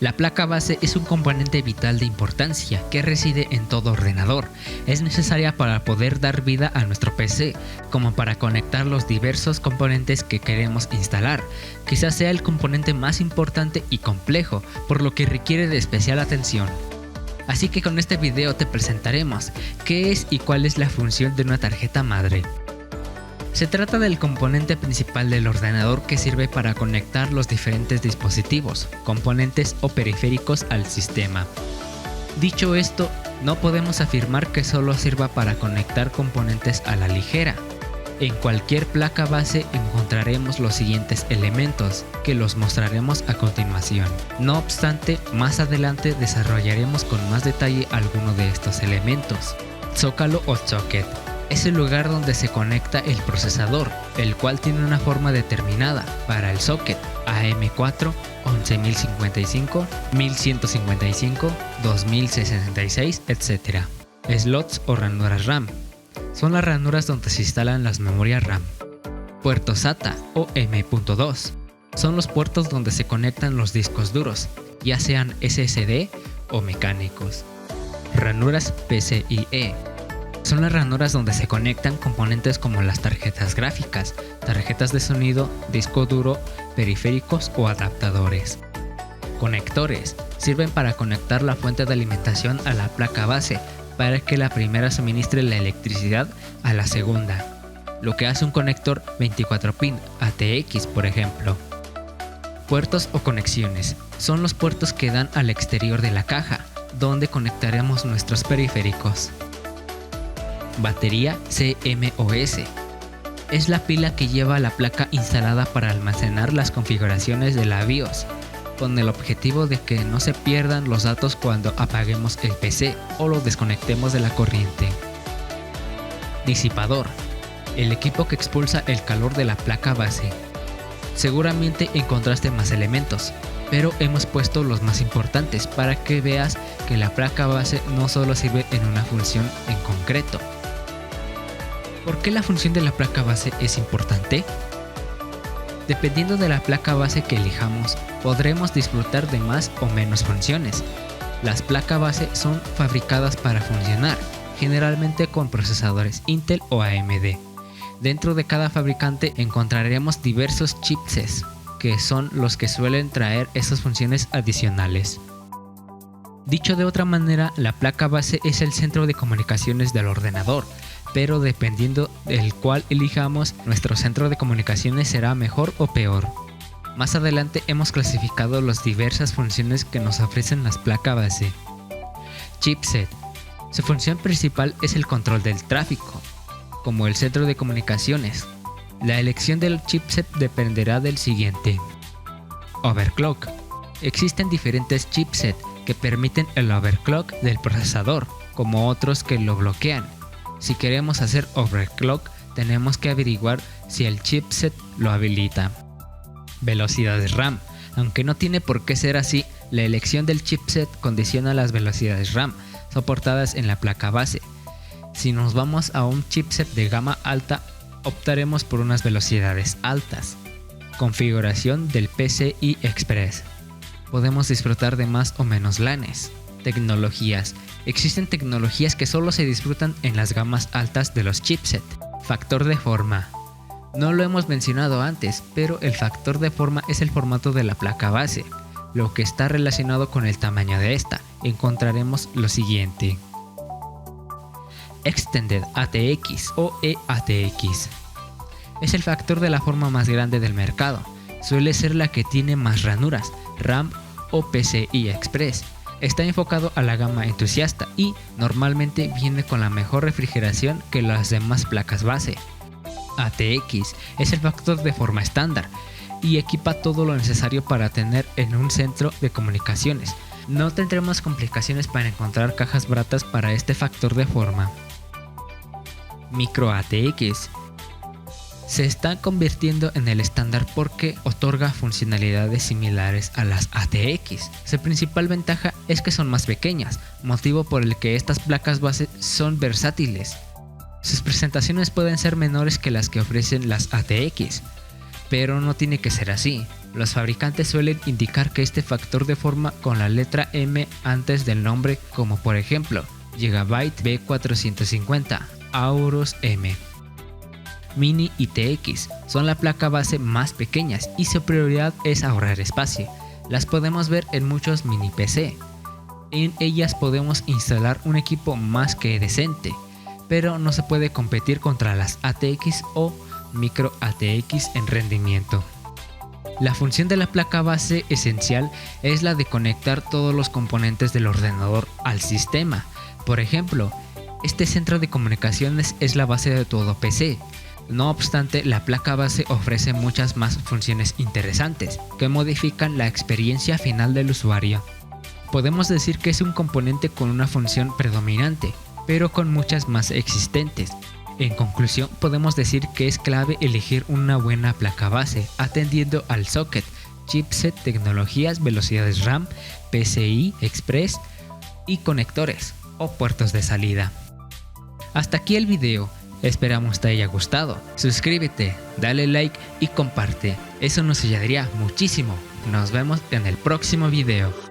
La placa base es un componente vital de importancia que reside en todo ordenador. Es necesaria para poder dar vida a nuestro PC, como para conectar los diversos componentes que queremos instalar. Quizás sea el componente más importante y complejo, por lo que requiere de especial atención. Así que con este video te presentaremos qué es y cuál es la función de una tarjeta madre. Se trata del componente principal del ordenador que sirve para conectar los diferentes dispositivos, componentes o periféricos al sistema. Dicho esto, no podemos afirmar que solo sirva para conectar componentes a la ligera. En cualquier placa base encontraremos los siguientes elementos, que los mostraremos a continuación. No obstante, más adelante desarrollaremos con más detalle alguno de estos elementos. Zócalo o socket. Es el lugar donde se conecta el procesador, el cual tiene una forma determinada para el socket AM4, 11055, 1155, 2066, etc. Slots o ranuras RAM. Son las ranuras donde se instalan las memorias RAM. Puertos SATA o M.2. Son los puertos donde se conectan los discos duros, ya sean SSD o mecánicos. Ranuras PCIe. Son las ranuras donde se conectan componentes como las tarjetas gráficas, tarjetas de sonido, disco duro, periféricos o adaptadores. Conectores. Sirven para conectar la fuente de alimentación a la placa base para que la primera suministre la electricidad a la segunda, lo que hace un conector 24 pin ATX, por ejemplo. Puertos o conexiones. Son los puertos que dan al exterior de la caja, donde conectaremos nuestros periféricos. Batería CMOS. Es la pila que lleva la placa instalada para almacenar las configuraciones de la BIOS, con el objetivo de que no se pierdan los datos cuando apaguemos el PC o lo desconectemos de la corriente. Disipador. El equipo que expulsa el calor de la placa base. Seguramente encontraste más elementos, pero hemos puesto los más importantes para que veas que la placa base no solo sirve en una función en concreto. ¿Por qué la función de la placa base es importante? Dependiendo de la placa base que elijamos, podremos disfrutar de más o menos funciones. Las placas base son fabricadas para funcionar, generalmente con procesadores Intel o AMD. Dentro de cada fabricante encontraremos diversos chipsets, que son los que suelen traer esas funciones adicionales. Dicho de otra manera, la placa base es el centro de comunicaciones del ordenador, pero dependiendo del cual elijamos, nuestro centro de comunicaciones será mejor o peor. Más adelante hemos clasificado las diversas funciones que nos ofrecen las placas base. Chipset. Su función principal es el control del tráfico, como el centro de comunicaciones. La elección del chipset dependerá del siguiente. Overclock. Existen diferentes chipsets que permiten el overclock del procesador, como otros que lo bloquean. Si queremos hacer overclock, tenemos que averiguar si el chipset lo habilita. Velocidades RAM. Aunque no tiene por qué ser así, la elección del chipset condiciona las velocidades RAM soportadas en la placa base. Si nos vamos a un chipset de gama alta, optaremos por unas velocidades altas. Configuración del PCI Express. Podemos disfrutar de más o menos LANes. Tecnologías. Existen tecnologías que solo se disfrutan en las gamas altas de los chipset. Factor de forma. No lo hemos mencionado antes, pero el factor de forma es el formato de la placa base, lo que está relacionado con el tamaño de esta. Encontraremos lo siguiente. Extended ATX o eATX. Es el factor de la forma más grande del mercado. Suele ser la que tiene más ranuras, RAM o PCI Express. Está enfocado a la gama entusiasta y normalmente viene con la mejor refrigeración que las demás placas base. ATX es el factor de forma estándar y equipa todo lo necesario para tener en un centro de comunicaciones. No tendremos complicaciones para encontrar cajas baratas para este factor de forma. Micro ATX. Se está convirtiendo en el estándar porque otorga funcionalidades similares a las ATX. Su principal ventaja es que son más pequeñas, motivo por el que estas placas base son versátiles. Sus presentaciones pueden ser menores que las que ofrecen las ATX, pero no tiene que ser así. Los fabricantes suelen indicar que este factor de forma con la letra M antes del nombre, como por ejemplo Gigabyte B450, Aorus M. Mini y TX son la placa base más pequeñas y su prioridad es ahorrar espacio. Las podemos ver en muchos mini PC. En ellas podemos instalar un equipo más que decente, pero no se puede competir contra las ATX o micro ATX en rendimiento. La función de la placa base esencial es la de conectar todos los componentes del ordenador al sistema. Por ejemplo, este centro de comunicaciones es la base de todo PC. No obstante, la placa base ofrece muchas más funciones interesantes que modifican la experiencia final del usuario. Podemos decir que es un componente con una función predominante, pero con muchas más existentes. En conclusión, podemos decir que es clave elegir una buena placa base, atendiendo al socket, chipset, tecnologías, velocidades RAM, PCI Express y conectores o puertos de salida. Hasta aquí el video, esperamos te haya gustado. Suscríbete, dale like y comparte, eso nos ayudaría muchísimo. Nos vemos en el próximo video.